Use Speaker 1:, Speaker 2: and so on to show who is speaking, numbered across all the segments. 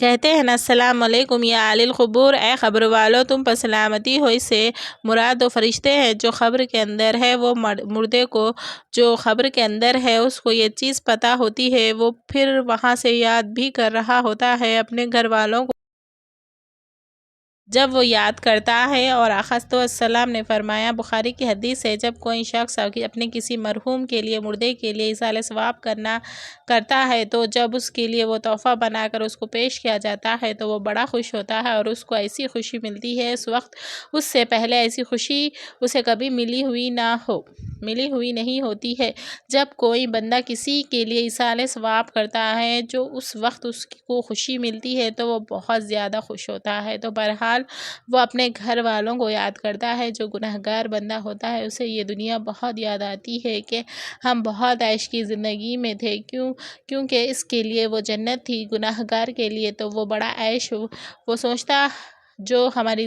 Speaker 1: کہتے ہیں نا السلام علیکم یا اہل القبور، اے قبر والو تم پر سلامتی ہو۔ اس سے مراد وہ فرشتے ہیں جو قبر کے اندر ہے۔ وہ مردے کو جو قبر کے اندر ہے اس کو یہ چیز پتہ ہوتی ہے، وہ پھر وہاں سے یاد بھی کر رہا ہوتا ہے اپنے گھر والوں کو جب وہ یاد کرتا ہے۔ اور آقا صلی اللہ علیہ وسلم نے فرمایا، بخاری کی حدیث ہے، جب کوئی شخص اپنے کسی مرحوم کے لیے، مردے کے لیے ایصال ثواب کرتا ہے تو جب اس کے لیے وہ تحفہ بنا کر اس کو پیش کیا جاتا ہے تو وہ بڑا خوش ہوتا ہے اور اس کو ایسی خوشی ملتی ہے اس وقت اس سے پہلے ایسی خوشی اسے کبھی ملی ہوئی نہیں ہوتی ہے۔ جب کوئی بندہ کسی کے لیے ایصال ثواب کرتا ہے جو اس وقت اس کو خوشی ملتی ہے تو وہ بہت زیادہ خوش ہوتا ہے۔ تو بہرحال وہ اپنے گھر والوں کو یاد کرتا ہے۔ جو گنہگار بندہ ہوتا ہے اسے یہ دنیا بہت یاد آتی ہے کہ ہم بہت عیش کی زندگی میں تھے، کیونکہ اس کے لیے وہ جنت تھی، گنہگار کے لیے تو وہ بڑا عیش وہ سوچتا جو ہماری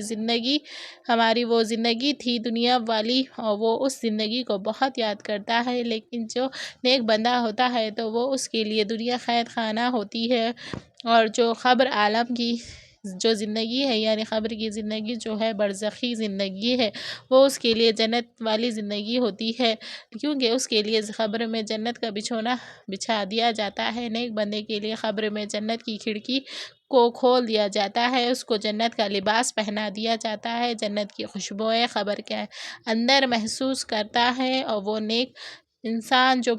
Speaker 1: وہ زندگی تھی دنیا والی، اور وہ اس زندگی کو بہت یاد کرتا ہے۔ لیکن جو نیک بندہ ہوتا ہے تو وہ اس کے لیے دنیا قید خانہ ہوتی ہے، اور جو قبر عالم کی جو زندگی ہے یعنی قبر کی زندگی جو ہے برزخی زندگی ہے، وہ اس کے لیے جنت والی زندگی ہوتی ہے، کیونکہ اس کے لیے قبر میں جنت کا بچھونا بچھا دیا جاتا ہے۔ نیک بندے کے لیے قبر میں جنت کی کھڑکی کو کھول دیا جاتا ہے، اس کو جنت کا لباس پہنا دیا جاتا ہے، جنت کی خوشبوئیں قبر کے اندر محسوس کرتا ہے، اور وہ نیک انسان جو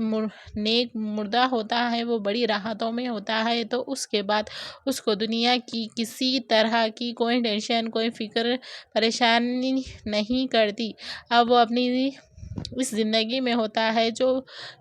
Speaker 1: نیک مردہ ہوتا ہے وہ بڑی راحتوں میں ہوتا ہے۔ تو اس کے بعد اس کو دنیا کی کسی طرح کی کوئی ٹینشن، کوئی فکر پریشانی نہیں کرتی۔ اب وہ اپنی اس زندگی میں ہوتا ہے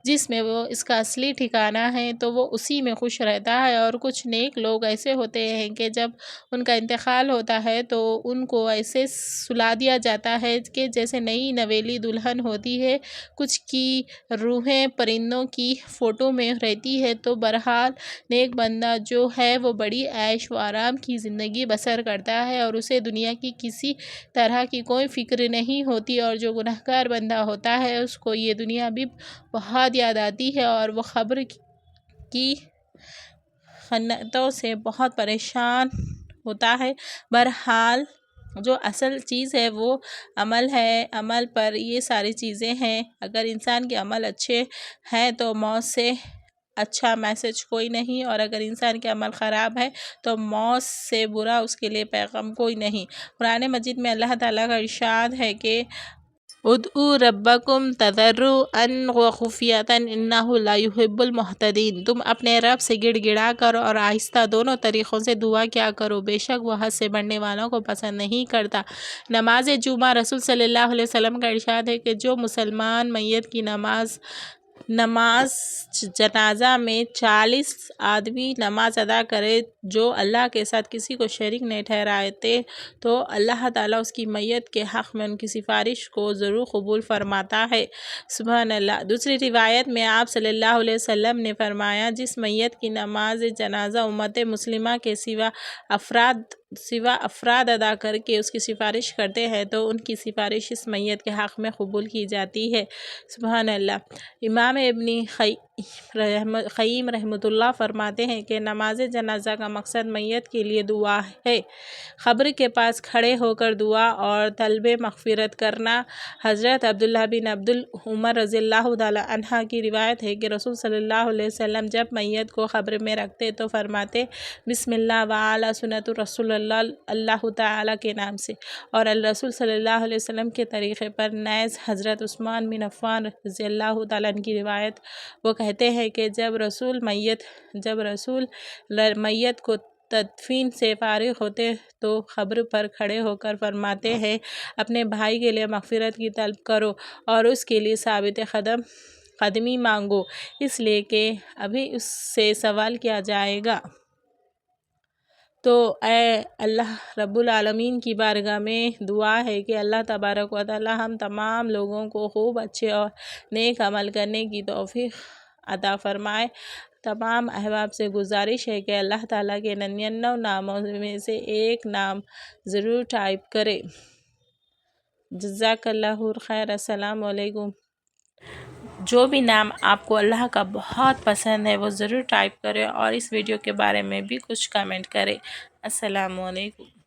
Speaker 1: جس میں وہ اس کا اصلی ٹھکانہ ہے تو وہ اسی میں خوش رہتا ہے۔ اور کچھ نیک لوگ ایسے ہوتے ہیں کہ جب ان کا انتقال ہوتا ہے تو ان کو ایسے سلا دیا جاتا ہے کہ جیسے نئی نویلی دلہن ہوتی ہے، کچھ کی روحیں پرندوں کی فوٹو میں رہتی ہے۔ تو بہرحال نیک بندہ جو ہے وہ بڑی عیش و آرام کی زندگی بسر کرتا ہے اور اسے دنیا کی کسی طرح کی کوئی فکر نہیں ہوتی، اور جو گنہگار بندہ ہوتا ہے اس کو یہ دنیا بھی بہت یاد آتی ہے اور وہ قبر کی خنتوں سے بہت پریشان ہوتا ہے۔ بہرحال جو اصل چیز ہے وہ عمل ہے، عمل پر یہ ساری چیزیں ہیں۔ اگر انسان کے عمل اچھے ہیں تو موت سے اچھا میسج کوئی نہیں، اور اگر انسان کے عمل خراب ہے تو موت سے برا اس کے لیے پیغام کوئی نہیں۔ قرآن مجید میں اللہ تعالیٰ کا ارشاد ہے کہ ادعوا ربکم تضرعا وخفیۃ انہ لا یحب المعتدین، تم اپنے رب سے گڑ گڑا کر اور آہستہ دونوں طریقوں سے دعا کیا کرو، بے شک وہ حد سے بڑھنے والوں کو پسند نہیں کرتا۔ نماز جمعہ، رسول صلی اللہ علیہ وسلم کا ارشاد ہے کہ جو مسلمان میت کی نماز جنازہ میں 40 آدمی نماز ادا کرے جو اللہ کے ساتھ کسی کو شریک نہیں ٹھہراتے تو اللہ تعالیٰ اس کی میت کے حق میں ان کی سفارش کو ضرور قبول فرماتا ہے۔ سبحان اللہ۔ دوسری روایت میں آپ صلی اللہ علیہ وسلم نے فرمایا، جس میت کی نماز جنازہ امت مسلمہ کے سوا افراد ادا کر کے اس کی سفارش کرتے ہیں تو ان کی سفارش اس میت کے حق میں قبول کی جاتی ہے۔ سبحان اللہ۔ امام ابن قیم رحمۃ اللہ فرماتے ہیں کہ نماز جنازہ کا مقصد میت کے لیے دعا ہے، قبر کے پاس کھڑے ہو کر دعا اور طلب مغفرت کرنا۔ حضرت عبداللہ بن عمر رضی اللہ تعالیٰ عنہ کی روایت ہے کہ رسول صلی اللہ علیہ وسلم جب میت کو قبر میں رکھتے تو فرماتے، بسم اللہ وعلی سنت رسول اللہ، اللہ تعالیٰ کے نام سے، اور رسول صلی اللہ علیہ وسلم کے طریقے پر۔ نیز حضرت عثمان بن عفان رضی اللہ تعالیٰ عنہ کی روایت، وہ کہتے ہیں کہ جب رسول میت کو تدفین سے فارغ ہوتے تو قبر پر کھڑے ہو کر فرماتے ہیں، اپنے بھائی کے لیے مغفرت کی طلب کرو اور اس کے لیے ثابت قدمی مانگو، اس لیے کہ ابھی اس سے سوال کیا جائے گا۔ تو اے اللہ رب العالمین کی بارگاہ میں دعا ہے کہ اللہ تبارک و تعالی ہم تمام لوگوں کو خوب اچھے اور نیک عمل کرنے کی توفیق عطا فرمائے۔ تمام احباب سے گزارش ہے کہ اللہ تعالیٰ کے 99 ناموں میں سے ایک نام ضرور ٹائپ کرے۔ جزاک اللہ خیر۔ السلام علیکم۔ جو بھی نام آپ کو اللہ کا بہت پسند ہے وہ ضرور ٹائپ کریں اور اس ویڈیو کے بارے میں بھی کچھ کمنٹ کریں۔ السلام علیکم۔